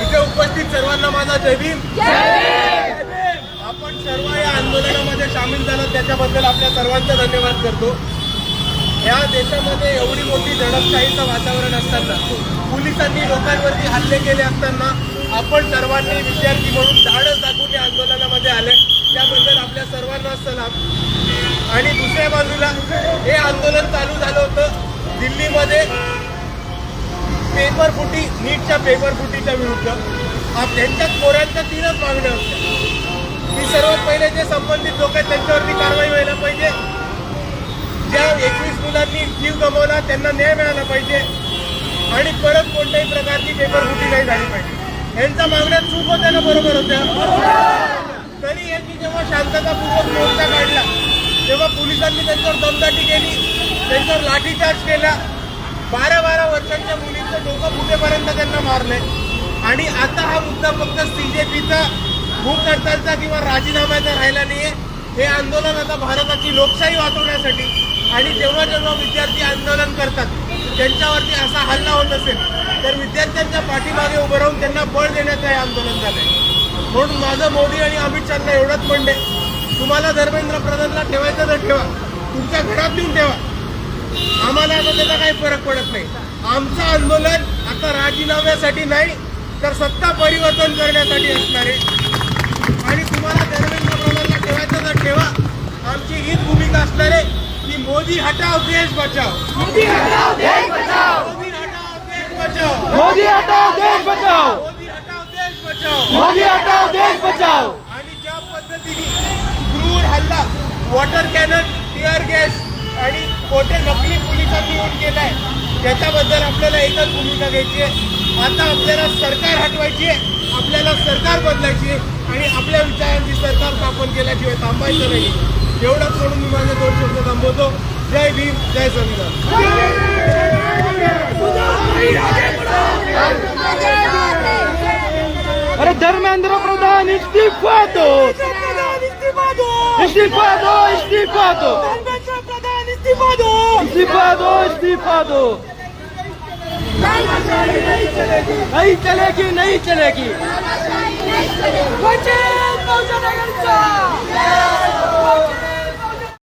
इथे उपस्थित सर्वांना माझा जय भीम। आपण सर्व या आंदोलनामध्ये सामील झालो त्याच्याबद्दल आपल्या सर्वांचा धन्यवाद करतो। या देशामध्ये एवढी मोठी दडपशाहीचं वातावरण असताना, पोलिसांनी लोकांवरती हल्ले केले असताना आपण सर्वांनी विद्यार्थी म्हणून धाडस दाखवून या आंदोलनामध्ये आले, त्याबद्दल आपल्या सर्वांना सलाम। आणि दुसऱ्या बाजूला हे आंदोलन चालू झालं होतं दिल्लीमध्ये पेपर फुटी, नीटच्या पेपर फुटीच्या विरुद्ध। त्यांच्या पोरांच्या 3च मागण्या होत्या की सर्वात पहिले जे संबंधित लोक आहेत त्यांच्यावरती कारवाई व्हायला पाहिजे, ज्या 21 मुलांनी जीव गमावला त्यांना न्याय मिळाला पाहिजे आणि परत कोणत्याही प्रकारची पेपर फुटी नाही झाली पाहिजे। यांच्या मागण्या चूक होत्या ना, बरोबर होत्या? तरी यांनी जेव्हा शांततापूर्वक मोर्चा काढला तेव्हा पोलिसांनी त्यांच्यावर दमदाटी केली, त्यांच्यावर लाठीचार्ज केला, 12-12 वर्षांच्या मुलींचं डोकं फुटेपर्यंत त्यांना मारले। आणि आता हा मुद्दा फक्त CJPचा भूक हडतालचा किंवा राजीनाम्याचा राहिला नाहीये। हे आंदोलन आता भारताची लोकशाही वाचवण्यासाठी, आणि जेव्हा जेव्हा विद्यार्थी आंदोलन करतात त्यांच्यावरती असा हल्ला होत असेल तर विद्यार्थ्यांच्या पाठीमागे उभं राहून त्यांना बळ देण्याचं हे आंदोलन झालंय। म्हणून माझं मोदी आणि अमित शहाना एवढंच म्हणणे, तुम्हाला धर्मेंद्र प्रधानला ठेवायचं तर ठेवा, तुमच्या घरात नेऊन ठेवा, आम्हाला आता त्याचा काही फरक पडत नाही। आमचं आंदोलन आता राजीनाम्यासाठी नाही तर सत्ता परिवर्तन करण्यासाठी असणार आहे। आणि तुम्हाला धर्मेंद्र प्रधानला ठेवायचं तर ठेवा, आमची हीच भूमिका असणार आहे की मोदी हटाओ देश बचाओ, मोदी हटाओ देश बचाओ, मोदी हटाओ देश बचाओ, मोदी हटाओ देश बचाओ, मोदी हटाओ देश बचाओ, मोदी हटाओ देश बचाओ। आणि ज्या पद्धतीने क्रूर हल्ला, वॉटर कॅनन, टिअर गॅस आणि खोटे नकली पोलिसांनी येऊन केलाय, त्याच्याबद्दल आपल्याला एकच भूमिका घ्यायची आहे। आता आपल्याला सरकार हटवायची आहे, आपल्याला सरकार बदलायची आहे आणि आपल्या विचारांची सरकार स्थापन केल्याशिवाय थांबायचं नाही। एवढंच म्हणून मी माझे 2 शब्द थांबवतो। जय भीम, जय संविधान। अरे धर्मेंद्र प्रधान इस्तीफा दो, इस्तीफा दो, इस्तीफा दो, इस्तीफा दो, धर्मेंद्र प्रधान इस्तीफा दो, इस्तीफा दो, इस्तीफा दो। नहीं चलेगी, नहीं चलेगी। वंचित बहुजन आघाडीचा